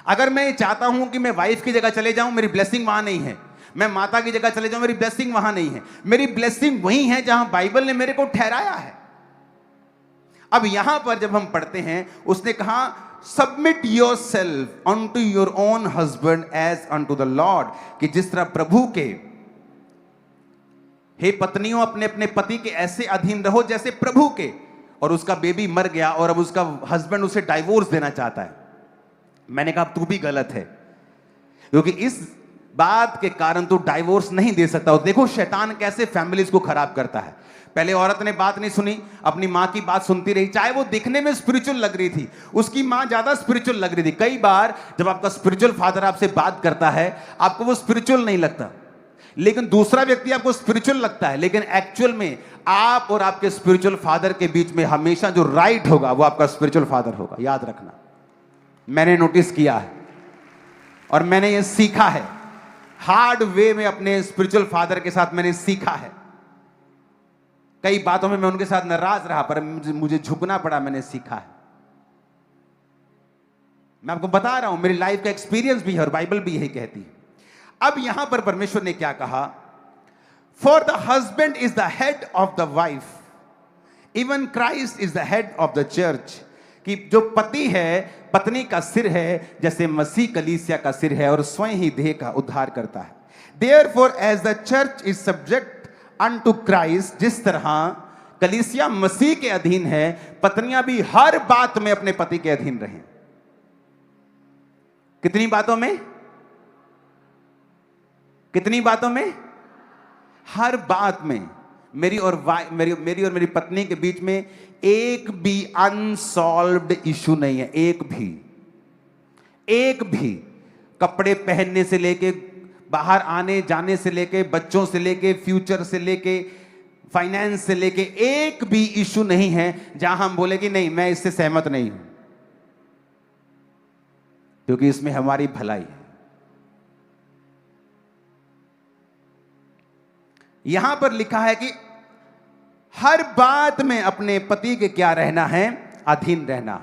अगर मैं चाहता हूं कि मैं वाइफ की जगह चले जाऊं, मेरी ब्लेसिंग वहां नहीं है। मैं माता की जगह चले जाऊं, मेरी ब्लेसिंग वहां नहीं है। मेरी ब्लेसिंग वही है जहां बाइबल ने मेरे को ठहराया है। अब यहां पर जब हम पढ़ते हैं, उसने कहा submit yourself unto your own husband as unto the Lord, कि जिस तरह प्रभु के, हे पत्नियों अपने अपने पति के ऐसे अधीन रहो जैसे प्रभु के। और उसका बेबी मर गया और अब उसका हस्बैंड उसे डाइवोर्स देना चाहता है। मैंने कहा तू भी गलत है, क्योंकि इस बात के कारण तू डाइवोर्स नहीं दे सकता। देखो शैतान कैसे फैमिलीज को खराब करता है। पहले औरत ने बात नहीं सुनी, अपनी मां की बात सुनती रही, चाहे वो दिखने में स्पिरिचुअल लग रही थी, उसकी मां ज्यादा स्पिरिचुअल लग रही थी। कई बार जब आपका स्पिरिचुअल फादर आपसे बात करता है, आपको वो स्पिरिचुअल नहीं लगता, लेकिन दूसरा व्यक्ति आपको स्पिरिचुअल लगता है। लेकिन एक्चुअल में आप और आपके स्पिरिचुअल फादर के बीच में हमेशा जो राइट होगा वो आपका स्पिरिचुअल फादर होगा। याद रखना, मैंने नोटिस किया है और मैंने ये सीखा है हार्ड वे में, अपने स्पिरिचुअल फादर के साथ मैंने सीखा है। कई बातों में मैं उनके साथ नाराज रहा, पर मुझे झुकना पड़ा, मैंने सीखा है। मैं आपको बता रहा हूं, मेरी लाइफ का एक्सपीरियंस भी है और बाइबल भी यही कहती है। अब यहां पर परमेश्वर ने क्या कहा, for the husband is the head of the wife, even Christ is the head of the church, कि जो पति है पत्नी का सिर है, जैसे मसीह कलीसिया का सिर है और स्वयं ही देह का उद्धार करता है। Therefore as the church is subject unto Christ, जिस तरह कलीसिया मसीह के अधीन है, पत्नियां भी हर बात में अपने पति के अधीन रहें। कितनी बातों में? कितनी बातों में? हर बात में। मेरी और मेरी पत्नी के बीच में एक भी अनसॉल्व्ड इशू नहीं है, एक भी। कपड़े पहनने से लेके, बाहर आने जाने से लेके, बच्चों से लेके, फ्यूचर से लेके, फाइनेंस से लेके, एक भी इशू नहीं है जहां हम बोले कि नहीं मैं इससे सहमत नहीं हूं, क्योंकि इसमें हमारी भलाई है। यहां पर लिखा है कि हर बात में अपने पति के क्या रहना है? अधीन रहना।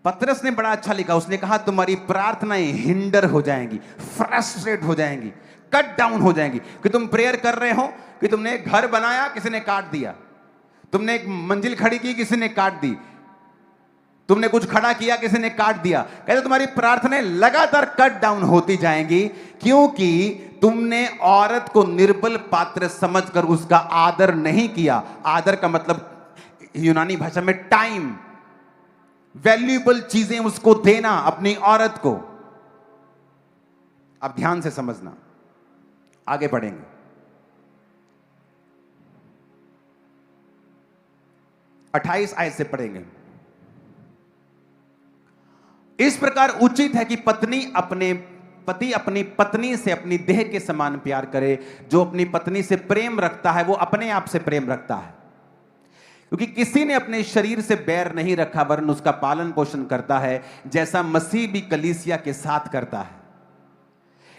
पतरस ने बड़ा अच्छा लिखा, उसने कहा तुम्हारी प्रार्थनाएं हिंडर हो जाएंगी, फ्रस्ट्रेट हो जाएंगी, कट डाउन हो जाएंगी। कि तुम प्रेयर कर रहे हो कि तुमने एक घर बनाया, किसी ने काट दिया, तुमने एक मंजिल खड़ी की, किसी ने काट दी, तुमने कुछ खड़ा किया, किसी ने काट दिया। कहते तुम्हारी प्रार्थनाएं लगातार कट डाउन होती जाएंगी, क्योंकि तुमने औरत को निर्बल पात्र समझकर उसका आदर नहीं किया। आदर का मतलब यूनानी भाषा में टाइम, वैल्यूएबल चीजें उसको देना अपनी औरत को। अब ध्यान से समझना, आगे बढ़ेंगे। 28 आयत से पढ़ेंगे। इस प्रकार उचित है कि पति अपनी पत्नी से अपनी देह के समान प्यार करे। जो अपनी पत्नी से प्रेम रखता है वो अपने आप से प्रेम रखता है, क्योंकि किसी ने अपने शरीर से बैर नहीं रखा, वरन उसका पालन पोषण करता है, जैसा मसीह भी कलीसिया के साथ करता है।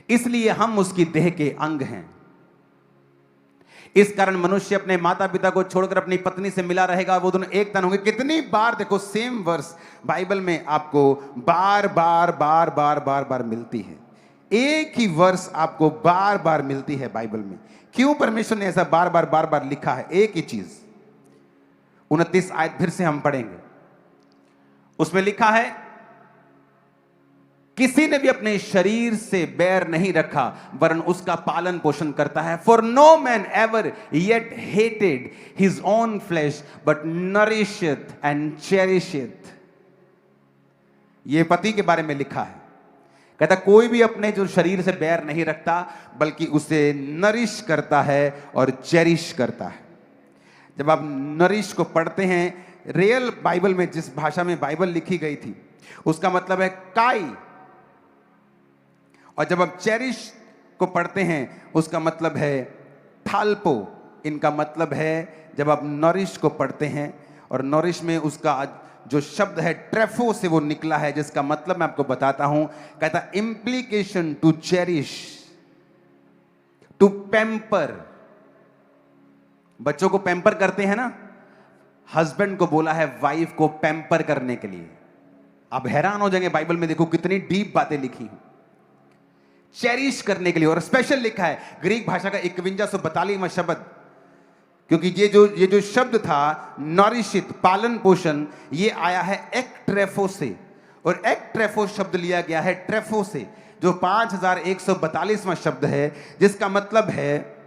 इसलिए हम उसकी देह के अंग हैं। इस कारण मनुष्य अपने माता पिता को छोड़कर अपनी पत्नी से मिला रहेगा, वो दोनों एक तन होंगे। कितनी बार देखो सेम वर्स बाइबल में आपको बार बार बार बार बार बार मिलती है। एक ही वर्स आपको बार बार मिलती है बाइबल में। क्यों परमेश्वर ने ऐसा बार बार बार बार लिखा है? एक ही चीज। 29 आयत फिर से हम पढ़ेंगे, उसमें लिखा है किसी ने भी अपने शरीर से बैर नहीं रखा, वरन उसका पालन पोषण करता है। For no man ever yet hated his own flesh, but nourisheth and cherisheth. यह पति के बारे में लिखा है। कहता कोई भी अपने जो शरीर से बैर नहीं रखता, बल्कि उसे नरिश करता है और चेरिश करता है। जब आप नरिश को पढ़ते हैं रियल बाइबल में, जिस भाषा में बाइबल लिखी गई थी, उसका मतलब है काई। और जब आप चेरिश को पढ़ते हैं उसका मतलब है थाल्पो। इनका मतलब है, जब आप नरिश को पढ़ते हैं, और नरिश में उसका जो शब्द है ट्रेफो से वो निकला है, जिसका मतलब मैं आपको बताता हूं। कहता implication to cherish, to pamper. बच्चों को पैम्पर करते हैं ना, हस्बैंड को बोला है वाइफ को पैम्पर करने के लिए। आप हैरान हो जाएंगे, बाइबल में देखो कितनी डीप बातें लिखी हैं चेरिश करने के लिए। और स्पेशल लिखा है ग्रीक भाषा का 5142वां शब्द, क्योंकि ये जो शब्द था नॉरिशित, पालन पोषण, ये आया है एक्ट्रेफो से, और एक्ट्रेफो शब्द लिया गया है ट्रेफो से, जो 5142वां शब्द है, जिसका मतलब है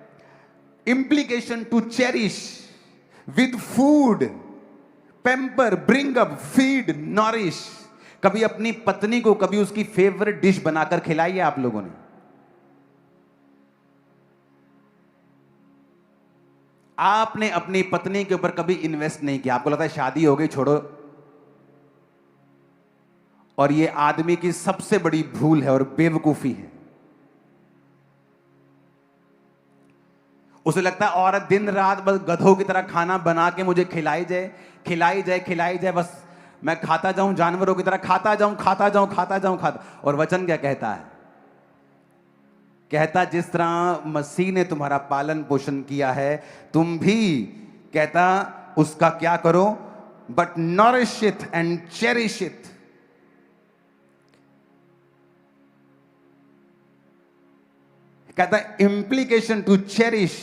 implication to cherish with food, pamper, bring up, feed, nourish. कभी अपनी पत्नी को कभी उसकी फेवरेट डिश बनाकर खिलाई है आप लोगों ने? आपने अपनी पत्नी के ऊपर कभी इन्वेस्ट नहीं किया, आपको लगता है शादी हो गई छोड़ो। और यह आदमी की सबसे बड़ी भूल है और बेवकूफी है। उसे लगता है औरत दिन रात बस गधों की तरह खाना बना के मुझे खिलाई जाए, खिलाई जाए, खिलाई जाए, बस मैं खाता जाऊं, जानवरों की तरह खाता जाऊं, खाता जाऊं, खाता जाऊं, खाता। और वचन क्या कहता है? कहता जिस तरह मसीह ने तुम्हारा पालन पोषण किया है, तुम भी, कहता उसका क्या करो? But nourish it and cherish it. कहता implication to cherish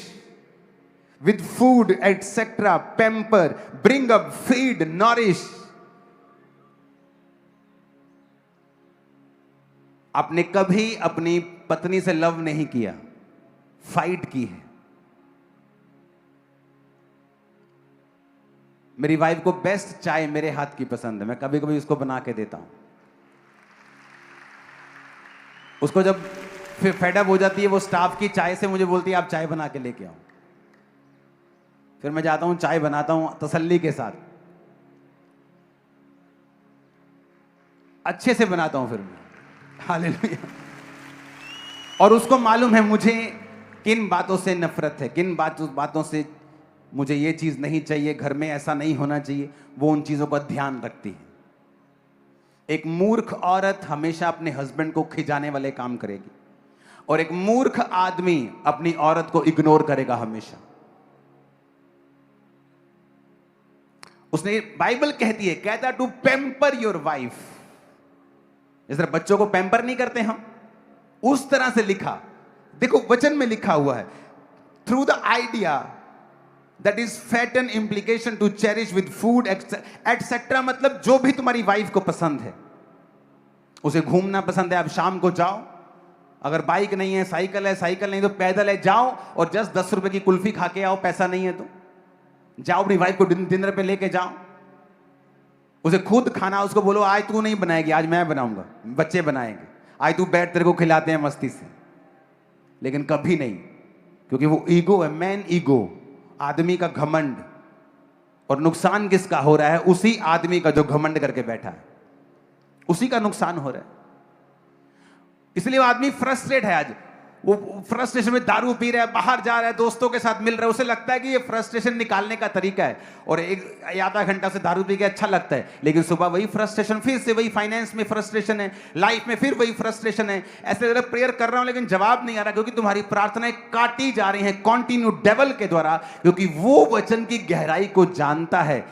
with food etcetera, pamper, bring up, feed, nourish. आपने कभी अपनी पत्नी से लव नहीं किया, फाइट की है। मेरी वाइफ को बेस्ट चाय मेरे हाथ की पसंद है, मैं कभी कभी उसको बना के देता हूं। उसको जब फिर फेडअप हो जाती है, वो स्टाफ की चाय से मुझे बोलती है आप चाय बना के लेके आओ। फिर मैं जाता हूं, चाय बनाता हूं तसल्ली के साथ, अच्छे से बनाता हूं फिर मैं। हालेलुया। और उसको मालूम है मुझे किन बातों से नफरत है, किन बातों से मुझे ये चीज नहीं चाहिए, घर में ऐसा नहीं होना चाहिए। वो उन चीजों का ध्यान रखती है। एक मूर्ख औरत हमेशा अपने हस्बैंड को खिजाने वाले काम करेगी, और एक मूर्ख आदमी अपनी औरत को इग्नोर करेगा हमेशा। उसने, बाइबल कहती है, कहता टू पेम्पर योर वाइफ। जिस तरह बच्चों को पैम्पर नहीं करते हम, उस तरह से लिखा। देखो वचन में लिखा हुआ है, through the idea that is fatten implication to cherish with food etcetera. मतलब जो भी तुम्हारी वाइफ को पसंद है, उसे घूमना पसंद है, आप शाम को जाओ, अगर बाइक नहीं है साइकिल है, साइकिल नहीं तो पैदल है, जाओ और जस्ट 10 रुपए की कुल्फी खा के आओ। पैसा नहीं है तो जाओ, अपनी वाइफ को डिनर पे लेके जाओ, उसे खुद खाना, उसको बोलो आज तू नहीं बनाएगी, आज मैं बनाऊंगा, बच्चे बनाएंगे, आज तू बैठ, तेरे को खिलाते हैं मस्ती से। लेकिन कभी नहीं, क्योंकि वो ईगो है, मैन ईगो, आदमी का घमंड। और नुकसान किसका हो रहा है? उसी आदमी का जो घमंड करके बैठा है, उसी का नुकसान हो रहा है। इसलिए वो आदमी फ्रस्ट्रेट है। आज वो फ्रस्ट्रेशन में दारू पी रहा है, बाहर जा रहा है, दोस्तों के साथ मिल रहा है, उसे लगता है कि ये फ्रस्ट्रेशन निकालने का तरीका है, और एक आधा घंटा से दारू पी के अच्छा लगता है, लेकिन सुबह वही फ्रस्ट्रेशन, फिर से वही फाइनेंस में फ्रस्ट्रेशन है, लाइफ में फिर वही फ्रस्ट्रेशन है। ऐसे लग प्रेयर कर रहा हूं लेकिन जवाब नहीं आ रहा, क्योंकि तुम्हारी प्रार्थनाएं काटी जा रही हैं कॉन्टिन्यू डेवल के द्वारा, क्योंकि वो वचन की गहराई को जानता है।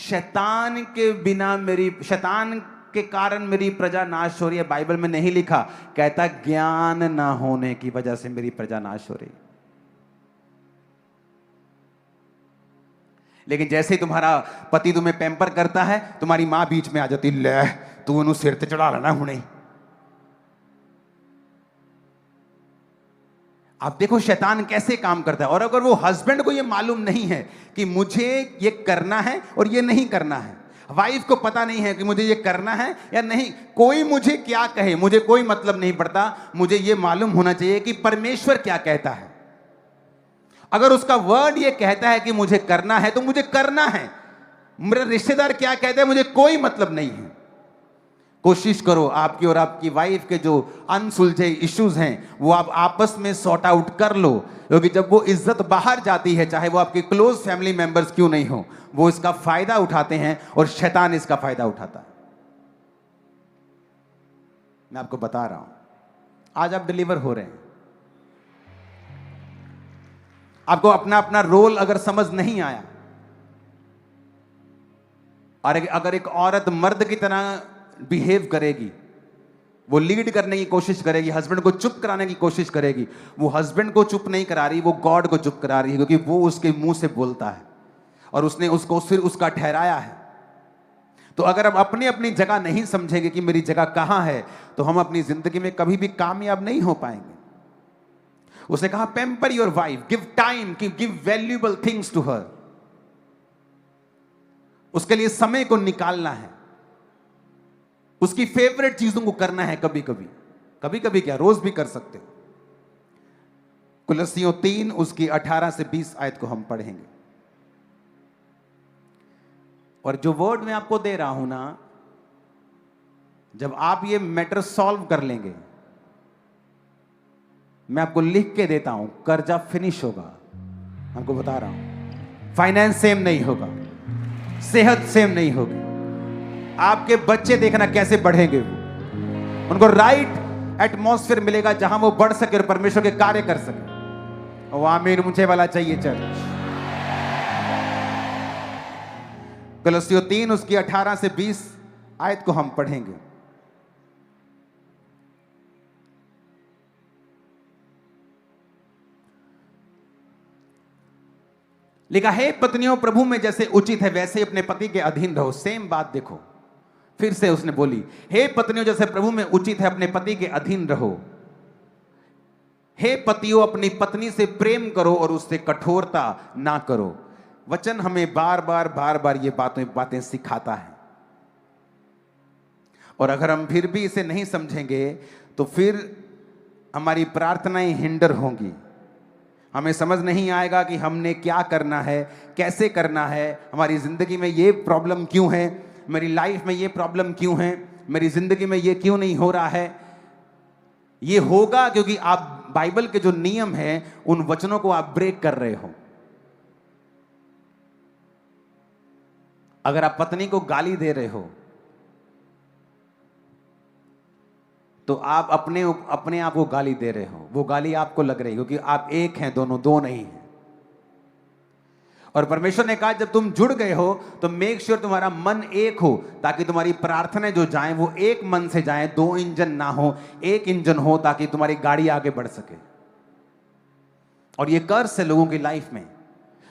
शैतान के बिना शैतान के कारण मेरी प्रजा नाश हो रही है, बाइबल में नहीं लिखा। कहता ज्ञान ना होने की वजह से मेरी प्रजा नाश हो रही। लेकिन जैसे ही तुम्हारा पति तुम्हें पैम्पर करता है, तुम्हारी मां बीच में आ जाती, ले तू उन्हें सिर ते चढ़ा लेना हुणे। आप देखो शैतान कैसे काम करता है। और अगर वो हस्बैंड को ये मालूम नहीं है कि मुझे ये करना है और ये नहीं करना है, वाइफ को पता नहीं है कि मुझे ये करना है या नहीं, कोई मुझे क्या कहे मुझे कोई मतलब नहीं पड़ता, मुझे ये मालूम होना चाहिए कि परमेश्वर क्या कहता है। अगर उसका वर्ड ये कहता है कि मुझे करना है तो मुझे करना है, मेरा रिश्तेदार क्या कहता है मुझे कोई मतलब नहीं है। कोशिश करो आपकी और आपकी वाइफ के जो अनसुलझे इश्यूज हैं वो आप आपस में सॉर्ट आउट कर लो, क्योंकि जब वो इज्जत बाहर जाती है, चाहे वो आपके क्लोज फैमिली मेंबर्स क्यों नहीं हो, वो इसका फायदा उठाते हैं और शैतान इसका फायदा उठाता है। मैं आपको बता रहा हूं, आज आप डिलीवर हो रहे हैं। आपको अपना अपना रोल अगर समझ नहीं आया, और अगर एक औरत मर्द की तरह बिहेव करेगी, वो लीड करने की कोशिश करेगी, हस्बैंड को चुप कराने की कोशिश करेगी। वो हस्बैंड को चुप नहीं करा रही, वो गॉड को चुप करा रही है, क्योंकि वो उसके मुंह से बोलता है और उसने उसको सिर उसका ठहराया है। तो अगर हम अपनी अपनी जगह नहीं समझेंगे कि मेरी जगह कहां है, तो हम अपनी जिंदगी में कभी भी कामयाब नहीं हो पाएंगे। उसने कहा pamper your wife, give time, give valuable things to her. उसके लिए समय को निकालना है, उसकी फेवरेट चीजों को करना है। कभी कभी, कभी कभी क्या, रोज भी कर सकते हो। कुलस्सियों 3 उसकी 18 से 20 आयत को हम पढ़ेंगे। और जो वर्ड मैं आपको दे रहा हूं ना, जब आप ये मैटर सॉल्व कर लेंगे, मैं आपको लिख के देता हूं, कर्जा फिनिश होगा। आपको बता रहा हूं, फाइनेंस सेम नहीं होगा, सेहत सेम नहीं होगी। आपके बच्चे देखना कैसे बढ़ेंगे, वो उनको राइट एटमॉस्फेयर मिलेगा जहां वो बढ़ सके और परमेश्वर के कार्य कर सके। वो आमीन मुझे वाला चाहिए चर्च। कुलस्सियों 3 उसकी 18 से 20 आयत को हम पढ़ेंगे। लिखा है, पत्नियों प्रभु में जैसे उचित है वैसे ही अपने पति के अधीन रहो। सेम बात देखो, फिर से उसने बोली, हे पत्नियों जैसे प्रभु में उचित है अपने पति के अधीन रहो। हे पतियों अपनी पत्नी से प्रेम करो और उससे कठोरता ना करो। वचन हमें बार बार ये बातें सिखाता है। और अगर हम फिर भी इसे नहीं समझेंगे तो फिर हमारी प्रार्थनाएं हिंडर होंगी। हमें समझ नहीं आएगा कि हमने क्या करना है, कैसे करना है, हमारी जिंदगी में ये प्रॉब्लम क्यों है, मेरी लाइफ में ये प्रॉब्लम क्यों है, मेरी जिंदगी में ये क्यों नहीं हो रहा है। ये होगा क्योंकि आप बाइबल के जो नियम हैं उन वचनों को आप ब्रेक कर रहे हो। अगर आप पत्नी को गाली दे रहे हो तो आप अपने आप को गाली दे रहे हो। वो गाली आपको लग रही है क्योंकि आप एक हैं, दोनों दो नहीं हैं। और परमेश्वर ने कहा जब तुम जुड़ गए हो तो मेक श्योर तुम्हारा मन एक हो, ताकि तुम्हारी प्रार्थनाएं जो जाएं वो एक मन से जाएं, 2 इंजन ना हो, एक इंजन हो, ताकि तुम्हारी गाड़ी आगे बढ़ सके। और ये कर्स है लोगों की लाइफ में।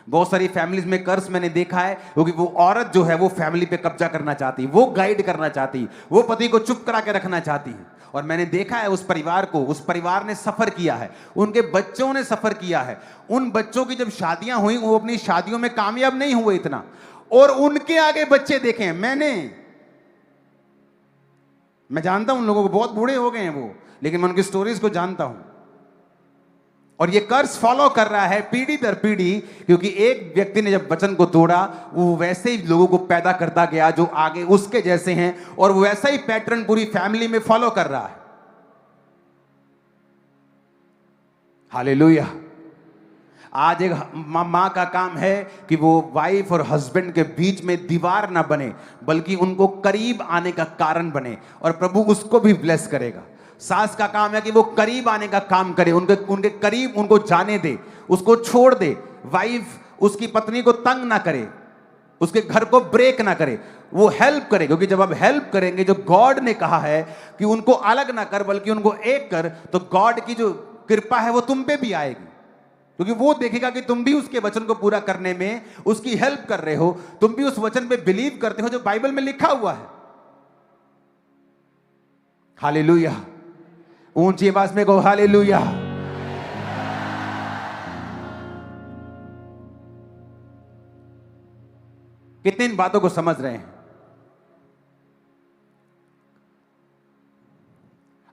बहुत सारी फैमिलीज में कर्स मैंने देखा है क्योंकि वो औरत जो है वो फैमिली पे कब्जा करना चाहती, वो गाइड करना चाहती, वो पति को चुप करा के रखना चाहती है। और मैंने देखा है उस परिवार को, उस परिवार ने सफर किया है, उनके बच्चों ने सफर किया है। उन बच्चों की जब शादियां हुई वो अपनी शादियों में कामयाब नहीं हुए इतना, और उनके आगे बच्चे देखे मैं जानता हूं उन लोगों को, बहुत बूढ़े हो गए हैं वो, लेकिन मैं उनकी स्टोरीज को जानता हूं। और ये कर्स फॉलो कर रहा है पीढ़ी दर पीढ़ी, क्योंकि एक व्यक्ति ने जब वचन को तोड़ा वो वैसे ही लोगों को पैदा करता गया जो आगे उसके जैसे हैं, और वो वैसा ही पैटर्न पूरी फैमिली में फॉलो कर रहा है। हालेलुया। आज एक मां का काम है कि वो वाइफ और हस्बैंड के बीच में दीवार ना बने, बल्कि उनको करीब आने का कारण बने, और प्रभु उसको भी ब्लेस करेगा। सास का काम है कि वो करीब आने का काम करे, उनके करीब उनको जाने दे, उसको छोड़ दे। वाइफ उसकी पत्नी को तंग ना करे, उसके घर को ब्रेक ना करे, वो हेल्प करे। क्योंकि जब आप हेल्प करेंगे, जो गॉड ने कहा है कि उनको अलग ना कर बल्कि उनको एक कर, तो गॉड की जो कृपा है वो तुम पे भी आएगी, क्योंकि वो देखेगा कि तुम भी उसके वचन को पूरा करने में उसकी हेल्प कर रहे हो, तुम भी उस वचन पे बिलीव करते हो जो बाइबल में लिखा हुआ है। हालेलुया। ऊंची आवाज में कहो हालेलुया। कितने इन बातों को समझ रहे हैं?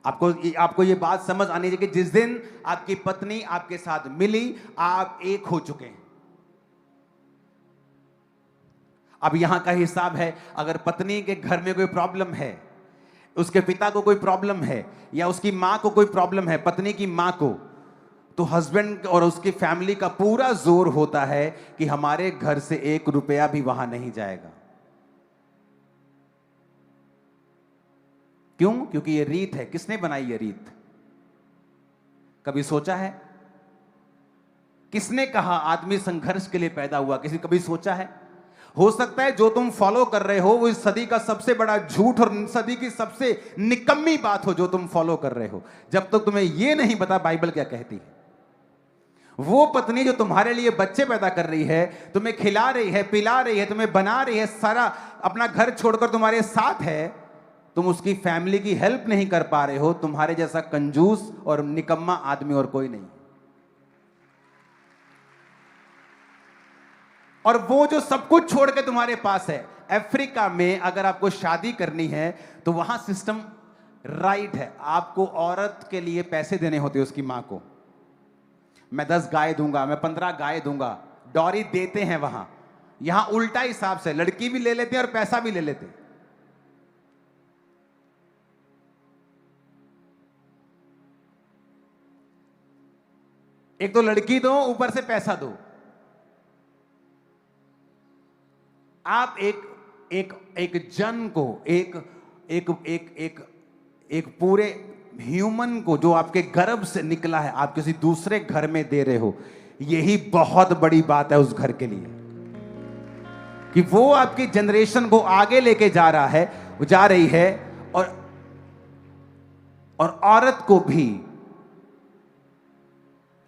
आपको ये बात समझ आनी चाहिए कि जिस दिन आपकी पत्नी आपके साथ मिली, आप एक हो चुके हैं। अब यहां का हिसाब है, अगर पत्नी के घर में कोई प्रॉब्लम है, उसके पिता को कोई प्रॉब्लम है, या उसकी मां को कोई प्रॉब्लम है, पत्नी की मां को, तो हस्बैंड और उसकी फैमिली का पूरा जोर होता है कि हमारे घर से 1 रुपया भी वहां नहीं जाएगा। क्यों? क्योंकि ये रीत है। किसने बनाई ये रीत? कभी सोचा है? किसने कहा आदमी संघर्ष के लिए पैदा हुआ? कभी सोचा है? हो सकता है जो तुम फॉलो कर रहे हो वो इस सदी का सबसे बड़ा झूठ और सदी की सबसे निकम्मी बात हो जो तुम फॉलो कर रहे हो, जब तक तुम्हें यह नहीं पता बाइबल क्या कहती है। वो पत्नी जो तुम्हारे लिए बच्चे पैदा कर रही है, तुम्हें खिला रही है, पिला रही है, तुम्हें बना रही है, सारा अपना घर छोड़कर तुम्हारे साथ है, तुम उसकी फैमिली की हेल्प नहीं कर पा रहे हो। तुम्हारे जैसा कंजूस और निकम्मा आदमी और कोई नहीं। और वो जो सब कुछ छोड़ के तुम्हारे पास है, अफ्रीका में अगर आपको शादी करनी है तो वहां सिस्टम राइट है, आपको औरत के लिए पैसे देने होते हैं उसकी मां को। मैं 10 गाय दूंगा, मैं 15 गाय दूंगा, डॉरी देते हैं वहां। यहां उल्टा हिसाब से लड़की भी ले लेते हैं और पैसा भी ले लेते हैं। एक तो लड़की दो, ऊपर से पैसा दो। आप एक जन को, एक पूरे ह्यूमन को जो आपके गर्भ से निकला है, आप किसी दूसरे घर में दे रहे हो। यही बहुत बड़ी बात है उस घर के लिए कि वो आपकी जनरेशन को आगे लेके जा रहा है, जा रही है। और औरत को भी,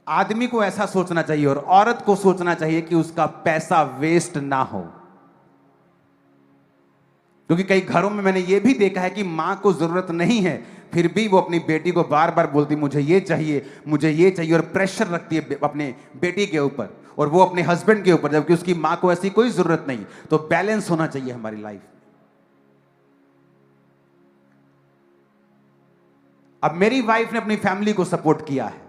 आदमी को ऐसा सोचना चाहिए और औरत को सोचना चाहिए कि उसका पैसा वेस्ट ना हो। क्योंकि कई घरों में मैंने यह भी देखा है कि मां को जरूरत नहीं है, फिर भी वो अपनी बेटी को बार बार बोलती मुझे ये चाहिए, मुझे ये चाहिए, और प्रेशर रखती है अपने बेटी के ऊपर और वो अपने हस्बैंड के ऊपर, जबकि उसकी मां को ऐसी कोई जरूरत नहीं। तो बैलेंस होना चाहिए हमारी लाइफ। अब मेरी वाइफ ने अपनी फैमिली को सपोर्ट किया है।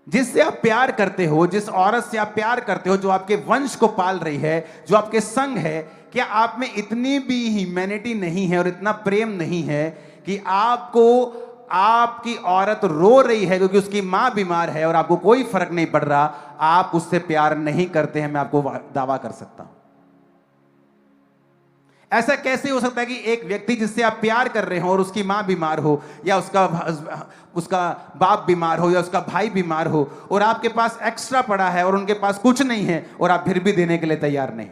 जिससे आप प्यार करते हो, जिस औरत से आप प्यार करते हो, जो आपके वंश को पाल रही है, जो आपके संग है, क्या आप में इतनी भी ह्यूमैनिटी नहीं है और इतना प्रेम नहीं है कि आपको आपकी औरत रो रही है क्योंकि उसकी मां बीमार है और आपको कोई फर्क नहीं पड़ रहा, आप उससे प्यार नहीं करते हैं? मैं आपको दावा कर सकता हूं। ऐसा कैसे हो सकता है कि एक व्यक्ति जिससे आप प्यार कर रहे हो और उसकी मां बीमार हो, या उसका बाप बीमार हो, या उसका भाई बीमार हो, और आपके पास एक्स्ट्रा पड़ा है और उनके पास कुछ नहीं है और आप फिर भी देने के लिए तैयार नहीं?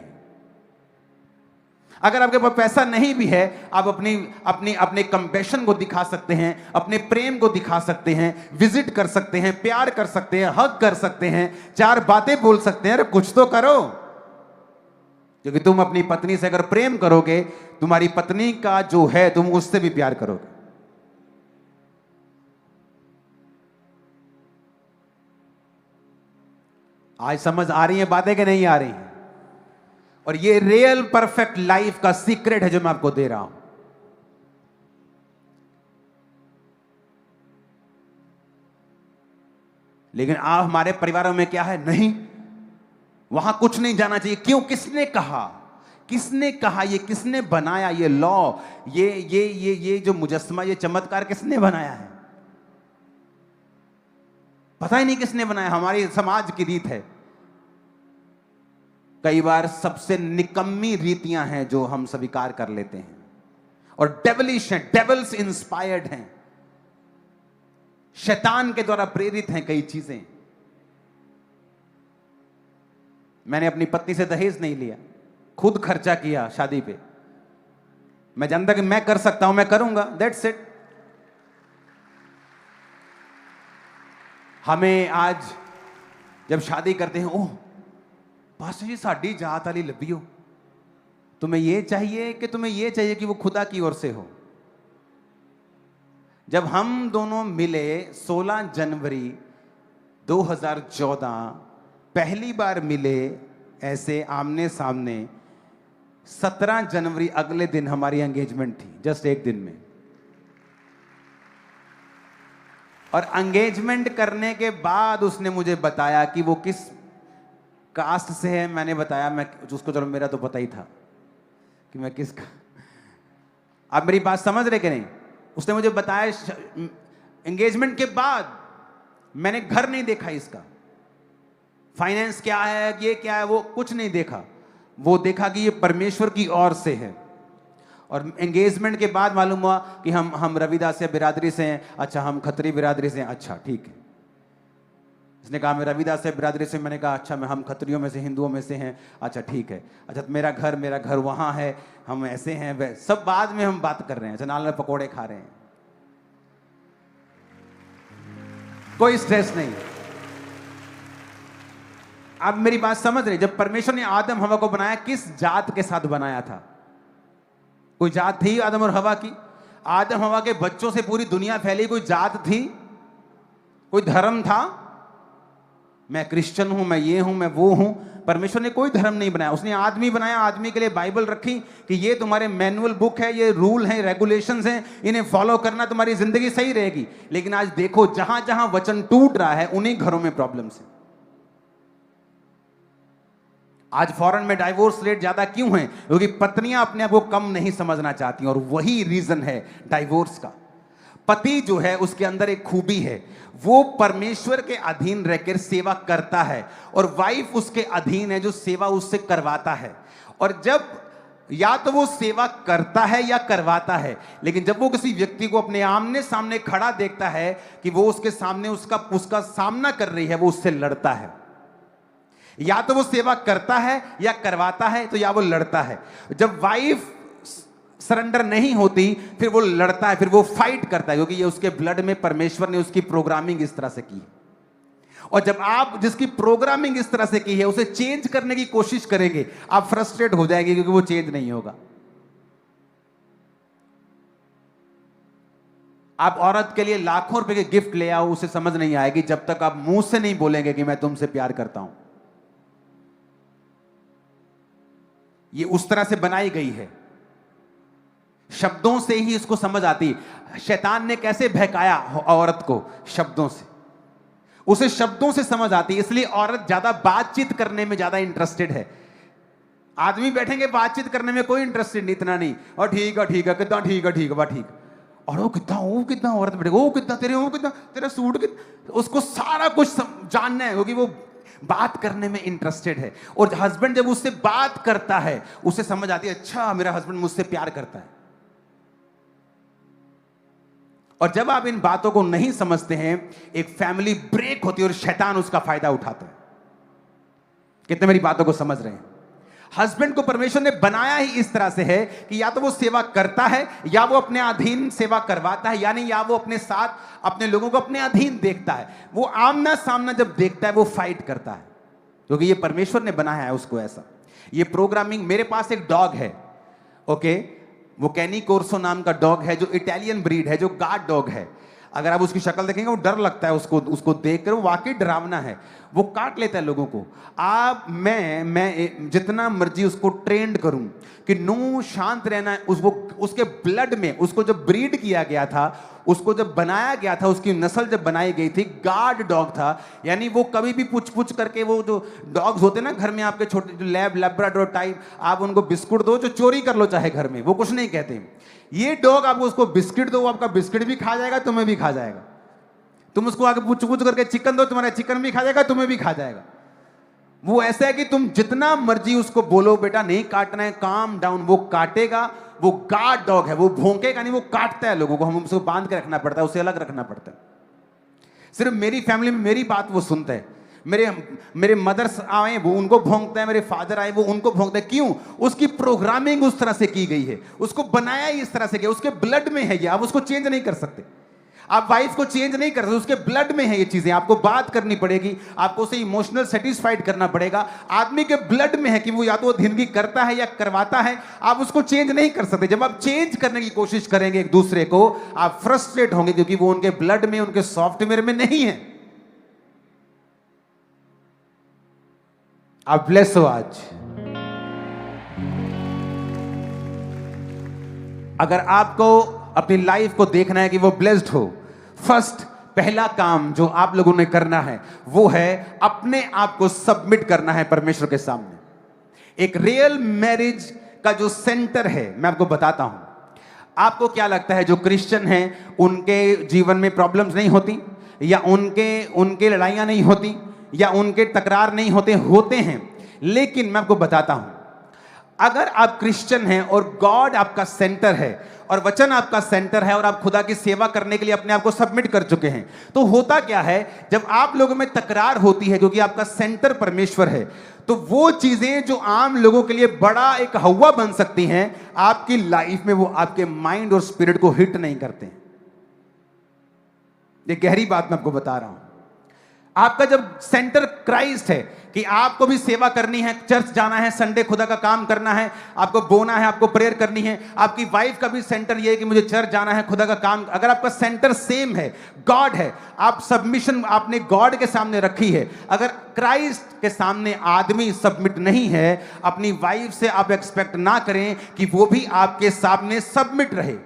अगर आपके पास पैसा नहीं भी है, आप अपने कंपैशन को दिखा सकते हैं, अपने प्रेम को दिखा सकते हैं, विजिट कर सकते हैं, प्यार कर सकते हैं, हग कर सकते हैं, 4 बातें बोल सकते हैं। अरे कुछ तो करो। क्योंकि तुम अपनी पत्नी से अगर प्रेम करोगे, तुम्हारी पत्नी का जो है तुम उससे भी प्यार करोगे। आज समझ आ रही है बातें कि नहीं आ रही हैं? और ये रियल परफेक्ट लाइफ का सीक्रेट है जो मैं आपको दे रहा हूं। लेकिन आप, हमारे परिवारों में क्या है, नहीं, वहां कुछ नहीं जाना चाहिए। क्यों? किसने कहा? किसने कहा? ये किसने बनाया? ये लॉ, ये जो मुजस्समा, ये चमत्कार किसने बनाया है? पता ही नहीं किसने बनाया। हमारी समाज की रीत है। कई बार सबसे निकम्मी रीतियां हैं जो हम स्वीकार कर लेते हैं और डेविलिश हैं, डेविल्स इंस्पायर्ड हैं, शैतान के द्वारा प्रेरित हैं कई चीजें। मैंने अपनी पत्नी से दहेज नहीं लिया, खुद खर्चा किया शादी पे। मैं जानता कि मैं कर सकता हूं, मैं करूंगा, दैट्स इट। हमें आज जब शादी करते हैं, ओह पास्टर जी साड़ी जात वाली लभी हो, तुम्हें यह चाहिए कि तुम्हें यह चाहिए कि वो खुदा की ओर से हो। जब हम दोनों मिले 16 जनवरी 2014, पहली बार मिले ऐसे आमने सामने, 17 जनवरी अगले दिन हमारी एंगेजमेंट थी, जस्ट एक दिन में। और एंगेजमेंट करने के बाद उसने मुझे बताया कि वो किस कास्ट से है। मैंने बताया, मैं उसको, चलो मेरा तो पता ही था कि मैं किसका। आप मेरी बात समझ रहे कि नहीं? उसने मुझे बताया एंगेजमेंट के बाद। मैंने घर नहीं देखा इसका, फाइनेंस क्या है, ये क्या है, वो कुछ नहीं देखा। वो देखा कि ये परमेश्वर की ओर से है। और एंगेजमेंट के बाद मालूम हुआ कि हम रविदासिया बिरादरी से हैं। अच्छा, हम खत्री बिरादरी से हैं। अच्छा ठीक है। उसने कहा मैं रविदास से बिरादरी से। मैंने कहा अच्छा, हम खत्रियों में से, हिंदुओं में से हैं। अच्छा ठीक है। अच्छा मेरा घर वहां है, हम ऐसे हैं, सब बाद में हम बात कर रहे हैं। अच्छा नाल में पकौड़े खा रहे हैं, कोई स्ट्रेस नहीं। आप मेरी बात समझ रहे? जब परमेश्वर ने आदम हवा को बनाया, किस जात के साथ बनाया था? कोई जात थी आदम और हवा की? आदम हवा के बच्चों से पूरी दुनिया फैली, कोई जात थी? कोई धर्म था? मैं क्रिश्चियन हूं, मैं ये हूं, मैं वो हूं। परमेश्वर ने कोई धर्म नहीं बनाया, उसने आदमी बनाया। आदमी के लिए बाइबल रखी कि ये तुम्हारे मैनुअल बुक है, ये रूल हैं, रेगुलेशंस हैं, इन्हें फॉलो करना, तुम्हारी जिंदगी सही रहेगी। लेकिन आज देखो, जहां जहां वचन टूट रहा है उन्हीं घरों में प्रॉब्लम्स है। आज फॉरेन में डाइवोर्स रेट ज्यादा क्यों है? क्योंकि पत्नियां अपने आप को कम नहीं समझना चाहती, और वही रीजन है डाइवोर्स का। पति जो है उसके अंदर एक खूबी है, वो परमेश्वर के अधीन रहकर सेवा करता है, और वाइफ उसके अधीन है जो सेवा उससे करवाता है। और जब या तो वो सेवा करता है या करवाता है, लेकिन जब वो किसी व्यक्ति को अपने आमने सामने खड़ा देखता है कि वो उसके सामने उसका सामना कर रही है, वो उससे लड़ता है। या तो वो सेवा करता है या करवाता है, तो या वो लड़ता है। जब वाइफ सरेंडर नहीं होती, फिर वो लड़ता है, फिर वो फाइट करता है, क्योंकि ये उसके ब्लड में परमेश्वर ने उसकी प्रोग्रामिंग इस तरह से की। और जब आप जिसकी प्रोग्रामिंग इस तरह से की है उसे चेंज करने की कोशिश करेंगे, आप फ्रस्ट्रेट हो जाएंगे, क्योंकि वो चेंज नहीं होगा। आप औरत के लिए लाखों रुपए के गिफ्ट ले आओ, उसे समझ नहीं आएगी जब तक आप मुंह से नहीं बोलेंगे कि मैं तुमसे प्यार करता हूं। ये उस तरह से बनाई गई है, शब्दों से ही इसको समझ आती। शैतान ने कैसे बहकाया औरत को? शब्दों से। उसे शब्दों से समझ आती, इसलिए औरत ज्यादा बातचीत करने में ज्यादा इंटरेस्टेड है। आदमी बैठेंगे बातचीत करने में कोई इंटरेस्टेड नहीं, इतना नहीं। और ठीक है कितना ठीक है, ठीक है ठीक। और वो कितना औरत बैठेगा, वो कितना तेरा सूट कितना, उसको सारा कुछ जानना है, क्योंकि वो बात करने में इंटरेस्टेड है। और हस्बैंड जब उससे बात करता है उसे समझ आती है, अच्छा मेरा हस्बैंड मुझसे प्यार करता है। और जब आप इन बातों को नहीं समझते हैं, एक फैमिली ब्रेक होती है और शैतान उसका फायदा उठाता है। कितने मेरी बातों को समझ रहे हैं? हस्बैंड को परमेश्वर ने बनाया ही इस तरह से है कि या तो वो सेवा करता है या वो अपने अधीन सेवा करवाता है, यानी या वो अपने साथ अपने लोगों को अपने अधीन देखता है। वो आमना सामना जब देखता है वो फाइट करता है, क्योंकि ये परमेश्वर ने बनाया है उसको ऐसा। ये प्रोग्रामिंग। मेरे पास एक डॉग है, ओके, वो कैनी कोर्सो नाम का डॉग है, जो इटालियन ब्रीड है, जो गार्ड डॉग है। अगर आप उसकी शक्ल देखेंगे वो डर लगता है उसको देखकर, वो वाकई डरावना है। वो काट लेता है लोगों को। मैं जितना मर्जी उसको ट्रेंड करूं कि नो शांत रहना है, उसके ब्लड में, उसको जब ब्रीड किया गया था, उसको जब बनाया गया था, उसकी नस्ल जब बनाई गई थी, गार्ड डॉग था। यानी वो कभी भी पुछ करके, वो जो डॉग्स होते हैं ना घर में आपके छोटे, जो लैब्राडोर टाइप, आप उनको बिस्कुट दो, जो चोरी कर लो चाहे घर में, वो कुछ नहीं कहते। ये डॉग आपको उसको बिस्किट दो, वो आपका बिस्किट भी खा जाएगा, तुम्हें भी खा जाएगा। तुम उसको आगे पूछ करके चिकन दो, तुम्हारा चिकन भी खा जाएगा, तुम्हें भी खा जाएगा। वो ऐसा है कि तुम जितना मर्जी उसको बोलो बेटा नहीं काटना है, काम डाउन, वो काटेगा। वो गार्ड डॉग है, वो भौंकेगा नहीं, वो काटता है लोगों को। हम उसको बांध के रखना पड़ता है, उसे अलग रखना पड़ता है। सिर्फ मेरी फैमिली में मेरी बात वो सुनता है। मेरे मदर्स आए वो उनको भौंकता है, मेरे फादर आए वो उनको भौंकता है। क्यों? उसकी प्रोग्रामिंग उस तरह से की गई है, उसको बनाया ही इस तरह से गया, उसके ब्लड में है ये। आप उसको चेंज नहीं कर सकते, आप वाइफ को चेंज नहीं कर सकते, उसके ब्लड में है ये चीजें। आपको बात करनी पड़ेगी, आपको उसे इमोशनल सेटिस्फाइड करना पड़ेगा। आदमी के ब्लड में है कि वो या तो अधीनगी करता है या करवाता है। आप उसको चेंज नहीं कर सकते। जब आप चेंज करने की कोशिश करेंगे एक दूसरे को, आप फ्रस्ट्रेट होंगे, क्योंकि वो उनके ब्लड में, उनके सॉफ्टवेयर में नहीं है। आप ब्लेस हो आज। अगर आपको अपनी लाइफ को देखना है कि वो ब्लेस्ड हो, फर्स्ट पहला काम जो आप लोगों ने करना है वो है अपने आप को सबमिट करना है परमेश्वर के सामने। एक रियल मैरिज का जो सेंटर है, मैं आपको बताता हूं। आपको क्या लगता है जो क्रिश्चियन हैं उनके जीवन में प्रॉब्लम्स नहीं होती, या उनके लड़ाइयां नहीं होती, या उनके तकरार नहीं होते हैं? लेकिन मैं आपको बताता हूं, अगर आप क्रिश्चियन हैं और गॉड आपका सेंटर है और वचन आपका सेंटर है और आप खुदा की सेवा करने के लिए अपने आप को सबमिट कर चुके हैं, तो होता क्या है, जब आप लोगों में तकरार होती है क्योंकि आपका सेंटर परमेश्वर है, तो वो चीजें जो आम लोगों के लिए बड़ा एक हवा बन सकती हैं, आपकी लाइफ में वो आपके माइंड और स्पिरिट को हिट नहीं करते हैं। ये गहरी बात मैं आपको बता रहा हूं। आपका जब सेंटर क्राइस्ट है कि आपको भी सेवा करनी है, चर्च जाना है, संडे खुदा का काम करना है, आपको बोना है, आपको प्रेयर करनी है, आपकी वाइफ का भी सेंटर ये है कि मुझे चर्च जाना है, खुदा का काम, अगर आपका सेंटर सेम है, गॉड है, आप सबमिशन आपने गॉड के सामने रखी है। अगर क्राइस्ट के सामने आदमी सबमिट नहीं है, अपनी वाइफ से आप एक्सपेक्ट ना करें कि वो भी आपके सामने सबमिट रहे।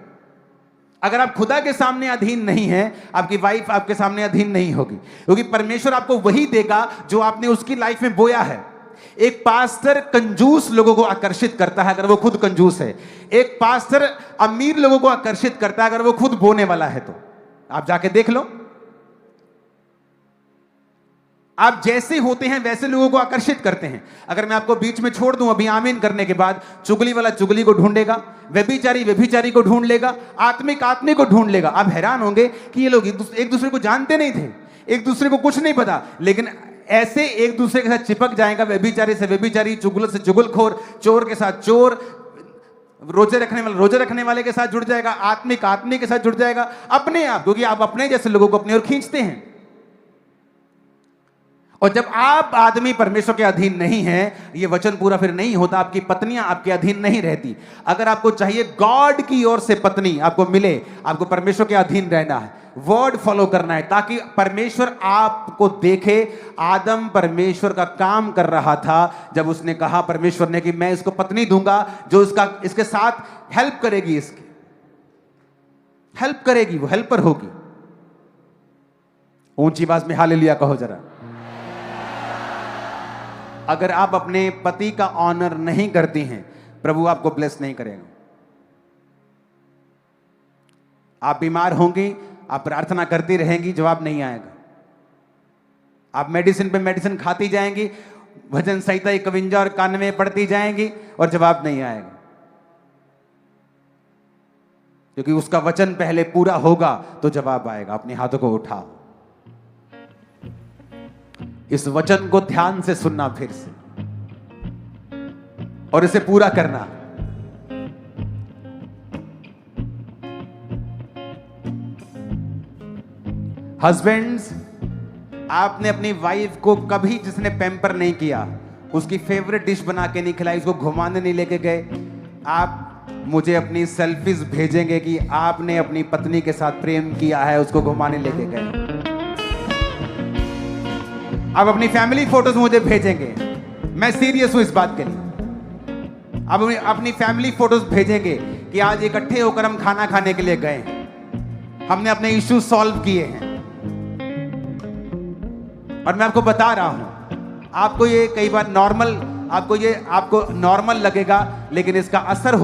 अगर आप खुदा के सामने अधीन नहीं है, आपकी वाइफ आपके सामने अधीन नहीं होगी, क्योंकि परमेश्वर आपको वही देगा जो आपने उसकी लाइफ में बोया है। एक पास्टर कंजूस लोगों को आकर्षित करता है अगर वो खुद कंजूस है। एक पास्टर अमीर लोगों को आकर्षित करता है अगर वो खुद बोने वाला है। तो आप जाके देख लो, आप जैसे होते हैं वैसे लोगों को आकर्षित करते हैं। अगर मैं आपको बीच में छोड़ दूं अभी आमीन करने के बाद, चुगली वाला चुगली को ढूंढेगा, व्यभिचारी व्यभिचारी को ढूंढ लेगा, आत्मिक आत्मिक को ढूंढ लेगा। आप हैरान होंगे कि ये लोग एक दूसरे को जानते नहीं थे, एक दूसरे को कुछ नहीं पता, लेकिन ऐसे एक दूसरे के साथ चिपक जाएगा। व्यभिचारी से व्यभिचारी, चुगल से चुगलखोर, चोर के साथ चोर, रोजे रखने वाले के साथ जुड़ जाएगा, आत्मिक आत्मिक के साथ जुड़ जाएगा, अपने आप, क्योंकि आप अपने जैसे लोगों को अपनी ओर खींचते हैं। और जब आप आदमी परमेश्वर के अधीन नहीं हैं, ये वचन पूरा फिर नहीं होता, आपकी पत्नियां आपके अधीन नहीं रहती। अगर आपको चाहिए गॉड की ओर से पत्नी आपको मिले, आपको परमेश्वर के अधीन रहना है, वर्ड फॉलो करना है, ताकि परमेश्वर आपको देखे। आदम परमेश्वर का काम कर रहा था जब उसने कहा, परमेश्वर ने, कि मैं इसको पत्नी दूंगा जो इसके साथ हेल्प करेगी, इसकी हेल्प करेगी, वो हेल्पर होगी। ऊंची आवाज में हालेलुया कहो जरा। अगर आप अपने पति का ऑनर नहीं करती हैं, प्रभु आपको ब्लेस नहीं करेगा। आप बीमार होंगी, आप प्रार्थना करती रहेंगी, जवाब नहीं आएगा। आप मेडिसिन पे मेडिसिन खाती जाएंगी, भजन संहिता 51 और 91 पढ़ती जाएंगी, और जवाब नहीं आएगा, क्योंकि उसका वचन पहले पूरा होगा तो जवाब आएगा। अपने हाथों को उठाओ, इस वचन को ध्यान से सुनना फिर से, और इसे पूरा करना। हस्बैंड्स, आपने अपनी वाइफ को कभी जिसने पैम्पर नहीं किया, उसकी फेवरेट डिश बना के नहीं खिलाई, उसको घुमाने नहीं लेके गए, आप मुझे अपनी सेल्फीज भेजेंगे कि आपने अपनी पत्नी के साथ प्रेम किया है, उसको घुमाने लेके गए। आप अपनी फैमिली फोटोज मुझे भेजेंगे, मैं सीरियस हूं इस बात के लिए। आप अपनी फैमिली फोटोज भेजेंगे कि आज इकट्ठे होकर हम खाना खाने के लिए गए हैं, हमने अपने इश्यूज सॉल्व किए हैं। और मैं आपको बता रहा हूं, आपको ये कई बार आपको नॉर्मल लगेगा, लेकिन इसका असर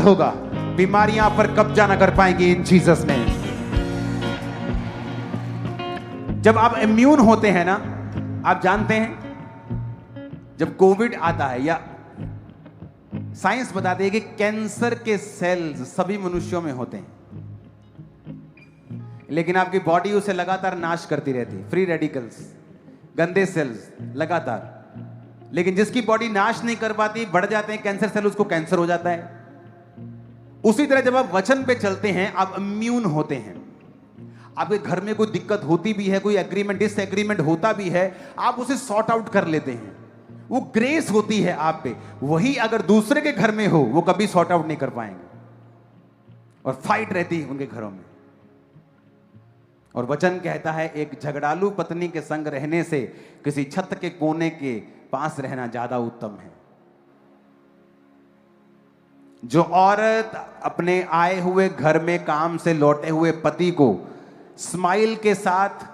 होगा, बीमारियां आप पर कब्जा ना कर पाएंगी इन जीसस नेम। जब आप इम्यून होते हैं ना, आप जानते हैं जब कोविड आता है, या साइंस बताती है कि कैंसर के सेल्स सभी मनुष्यों में होते हैं, लेकिन आपकी बॉडी उसे लगातार नाश करती रहती है, फ्री रेडिकल्स, गंदे सेल्स लगातार। लेकिन जिसकी बॉडी नाश नहीं कर पाती, बढ़ जाते हैं कैंसर सेल, उसको कैंसर हो जाता है। उसी तरह जब आप वचन पे चलते हैं, आप इम्यून होते हैं। आपके घर में कोई दिक्कत होती भी है, कोई एग्रीमेंट डिसएग्रीमेंट होता भी है, आप उसे सॉर्ट आउट कर लेते हैं, वो ग्रेस होती है आप पे। वही अगर दूसरे के घर में हो, वो कभी सॉर्ट आउट नहीं कर पाएंगे, और फाइट रहती है उनके घरों में। और वचन कहता है, एक झगड़ालू पत्नी के संग रहने से किसी छत के कोने के पास रहना ज्यादा उत्तम है। जो औरत अपने आए हुए घर में काम से लौटे हुए पति को स्माइल के साथ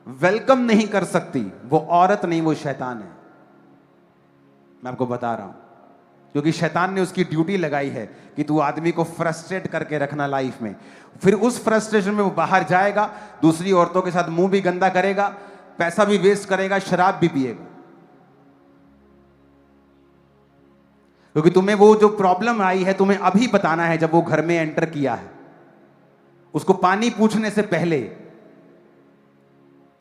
वेलकम नहीं कर सकती, वो औरत नहीं, वो शैतान है। मैं आपको बता रहा हूं, क्योंकि शैतान ने उसकी ड्यूटी लगाई है कि तू आदमी को फ्रस्ट्रेट करके रखना लाइफ में। फिर उस फ्रस्ट्रेशन में वो बाहर जाएगा, दूसरी औरतों के साथ मुंह भी गंदा करेगा, पैसा भी वेस्ट करेगा, शराब भी पिएगा। क्योंकि तुम्हें वो जो प्रॉब्लम आई है तुम्हें अभी बताना है, जब वो घर में एंटर किया है, उसको पानी पूछने से पहले,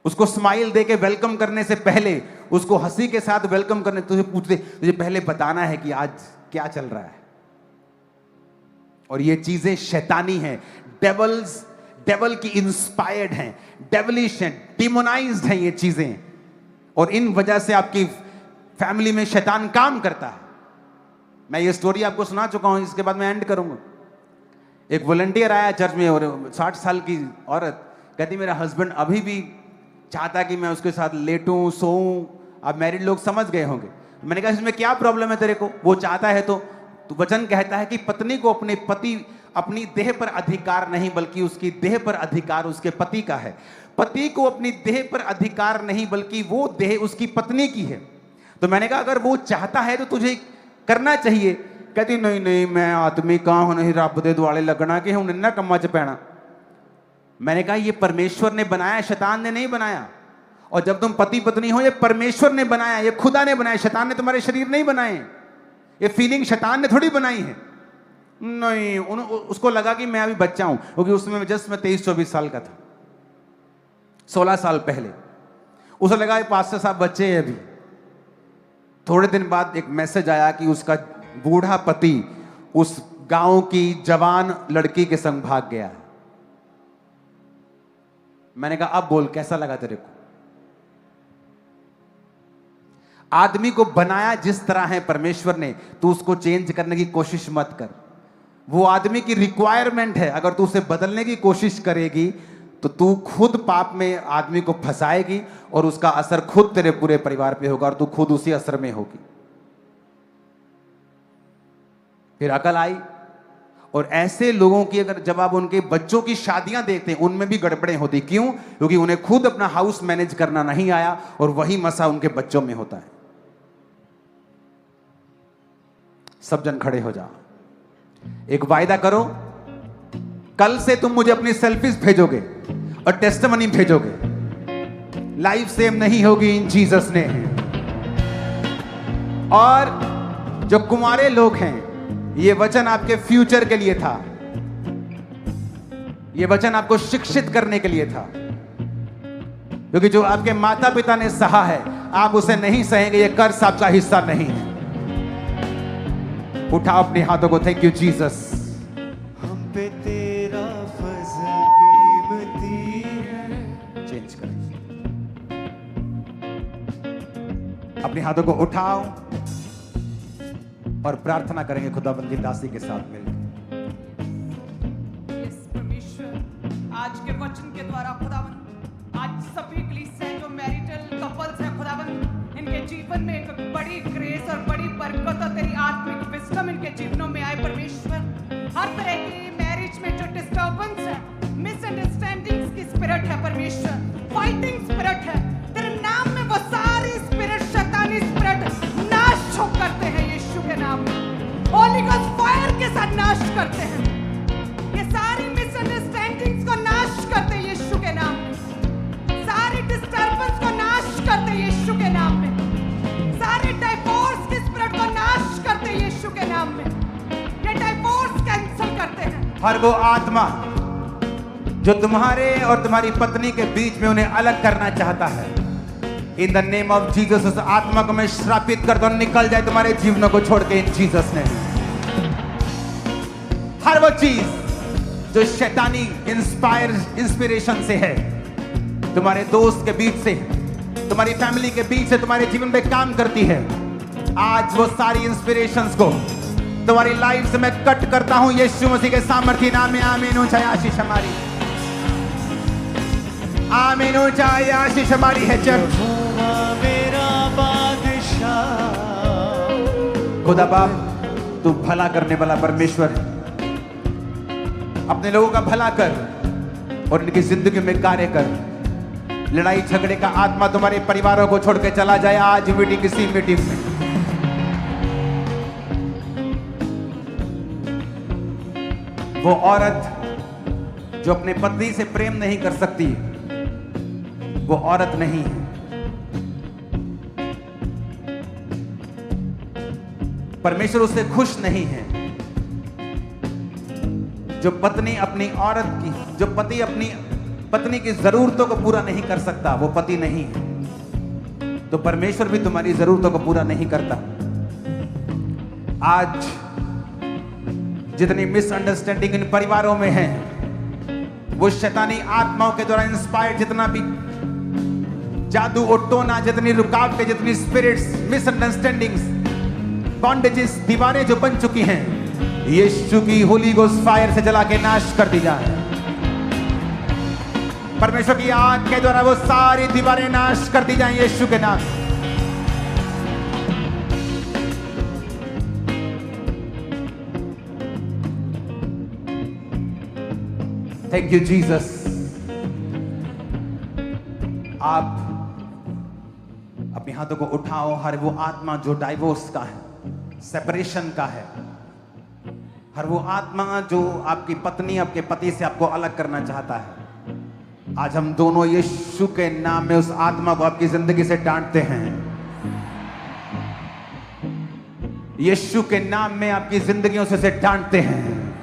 उसको स्माइल देके वेलकम करने से पहले, उसको हंसी के साथ वेलकम करने, तुझे पहले बताना है कि आज क्या चल रहा है। और ये चीजें शैतानी हैं, डेवल की इंस्पायर्ड हैं, डेवलिश हैं, डिमोनाइज्ड हैं ये चीजें, और इन वजह से आपकी फैमिली में शैतान काम करता है। मैं ये स्टोरी आपको सुना चुका हूं, इसके बाद मैं एंड करूंगा। एक वॉलंटियर आया चर्च में, और 60 साल की औरत कहती मेरा हस्बैंड अभी भी चाहता कि मैं उसके साथ लेटूं, सोऊं। आप मैरिड लोग समझ गए होंगे। मैंने कहा इसमें क्या प्रॉब्लम है तेरे को, वो चाहता है तो वचन कहता है कि पत्नी को अपने पति, अपनी देह पर अधिकार नहीं, बल्कि उसकी देह पर अधिकार उसके पति का है। पति को अपनी देह पर अधिकार नहीं, बल्कि वो देह उसकी पत्नी की है। तो मैंने कहा अगर वो चाहता है तो तुझे करना चाहिए। कहती नहीं नहीं, मैं आदमी कहां हूं, नहीं रब दे दुआले लगना कि हूं इन्ना कम्मा च पैना। मैंने कहा ये परमेश्वर ने बनाया, शैतान ने नहीं बनाया। और जब तुम पति पत्नी हो, ये परमेश्वर ने बनाया, ये खुदा ने बनाया, शैतान ने तुम्हारे शरीर नहीं बनाए। ये फीलिंग शैतान ने थोड़ी बनाई है। नहीं, उसको लगा कि मैं अभी बच्चा हूं, क्योंकि उसमें जस्ट मैं 23-24 साल का था, 16 साल पहले। उसे लगा पास्टर साहब बच्चे हैं अभी। थोड़े दिन बाद एक मैसेज आया कि उसका बूढ़ा पति उस गांव की जवान लड़की के संग भाग गया है। मैंने कहा अब बोल कैसा लगा तेरे को। आदमी को बनाया जिस तरह है परमेश्वर ने, तू उसको चेंज करने की कोशिश मत कर। वो आदमी की रिक्वायरमेंट है। अगर तू उसे बदलने की कोशिश करेगी तो तू खुद पाप में आदमी को फंसाएगी, और उसका असर खुद तेरे पूरे परिवार पे होगा, और तू खुद उसी असर में होगी। फिर अकल आई। और ऐसे लोगों की अगर जब आप उनके बच्चों की शादियां देखते हैं, उनमें भी गड़बड़ें होती। क्यों? क्योंकि उन्हें खुद अपना हाउस मैनेज करना नहीं आया, और वही मसा उनके बच्चों में होता है। सब जन खड़े हो जाओ। एक वायदा करो, कल से तुम मुझे अपनी सेल्फीज भेजोगे और टेस्टिमनी भेजोगे। लाइफ सेम नहीं होगी इन जीसस ने। और जो कुंवारे लोग हैं, ये वचन आपके फ्यूचर के लिए था। ये वचन आपको शिक्षित करने के लिए था, क्योंकि जो आपके माता पिता ने सहा है आप उसे नहीं सहेंगे। ये कर्ज आपका हिस्सा नहीं है। उठाओ अपने हाथों को। Thank you Jesus. हम पे तेरा फजल कीमती है। चेंज करें। अपने हाथों को उठाओ और प्रार्थना करेंगे खुदाबंद की दासी के साथ मिलकर। यस परमेश्वर, आज के वचन के द्वारा खुदाबंद, आज सभी कलीसिया जो मैरिटल कपल्स हैं खुदाबंद, इनके जीवन में एक बड़ी ग्रेस और बड़ी बरकत और तेरी आत्मिक विस्डम इनके जीवनों में आए परमेश्वर। हर तरह की मैरिज में जो डिस्टर्बेंस है, मिसअंडरस्टैंडिंग्स की स्पिरिट है परमेश्वर, फाइटिंग स्पिरिट है, तेरे नाम में वो सारी स्पिरिट, शैतानी स्पिरिट नाश हो करते हैं यीशु के नाम में। होली गोस्ट फायर के साथ नाश करते हैं। ये सारी मिसअंडरस्टैंडिंग्स को नाश करते हैं यीशु के नाम में। सारी डिस्टर्बेंस को नाश करते हैं यीशु के नाम में। सारे डाइवोर्स की स्पिरिट को नाश करते हैं यीशु के नाम में। ये डाइवोर्स कैंसिल करते हैं। हर वो आत्मा जो तुम्हारे और तुम्हारी पत्नी के बीच में उन्हें अलग करना चाहता है, in the name of Jesus उस आत्मा को मैं श्रापित कर दूं, निकल जाए तुम्हारे जीवनों को छोड़ के इन जीसस ने। हर वो चीज जो शैतानी इंस्पिरेशन से है, तुम्हारे दोस्त के बीच से, तुम्हारी फैमिली के बीच से तुम्हारे जीवन पे काम करती है, आज वो सारी इंस्पिरेशंस को तुम्हारी लाइफ से मैं कट करता हूं यीशु मसीह के सामर्थ्य नाम में। आमीन। ऊंचाई आशीष हमारी, आमीन। ऊंचाई आशीष हमारी है। चर्च मेरा बादशाह, खुदा बाप तू भला करने वाला परमेश्वर है। अपने लोगों का भला कर और इनकी जिंदगी में कार्य कर। लड़ाई झगड़े का आत्मा तुम्हारे परिवारों को छोड़ के चला जाए आज मीटिंग, किसी मीटिंग में। वो औरत जो अपने पत्नी से प्रेम नहीं कर सकती, वो औरत नहीं है। परमेश्वर उससे खुश नहीं है। जो पत्नी अपनी औरत की, जो पति अपनी पत्नी की जरूरतों को पूरा नहीं कर सकता, वो पति नहीं है। तो परमेश्वर भी तुम्हारी जरूरतों को पूरा नहीं करता। आज जितनी मिसअंडरस्टैंडिंग इन परिवारों में है, वो शैतानी आत्माओं के द्वारा इंस्पायर्ड जितना भी जादू और टोना, जितनी रुकावटें, जितनी स्पिरिट्स, मिसअंडरस्टैंडिंग्स, बॉन्डेजेस, दीवारें जो बन चुकी हैं, यीशु की होली गोस्ट फायर से जला के नाश कर दी जाए। परमेश्वर की आग के द्वारा वो सारी दीवारें नाश कर दी जाएं यीशु के नाम। Thank you Jesus. आप अपने हाथों को उठाओ। हर वो आत्मा जो डाइवोर्स का है, सेपरेशन का है, हर वो आत्मा जो आपकी पत्नी आपके पति से आपको अलग करना चाहता है, आज हम दोनों यीशु के नाम में उस आत्मा को आपकी जिंदगी से डांटते हैं। यीशु के नाम में आपकी जिंदगियों से डांटते हैं।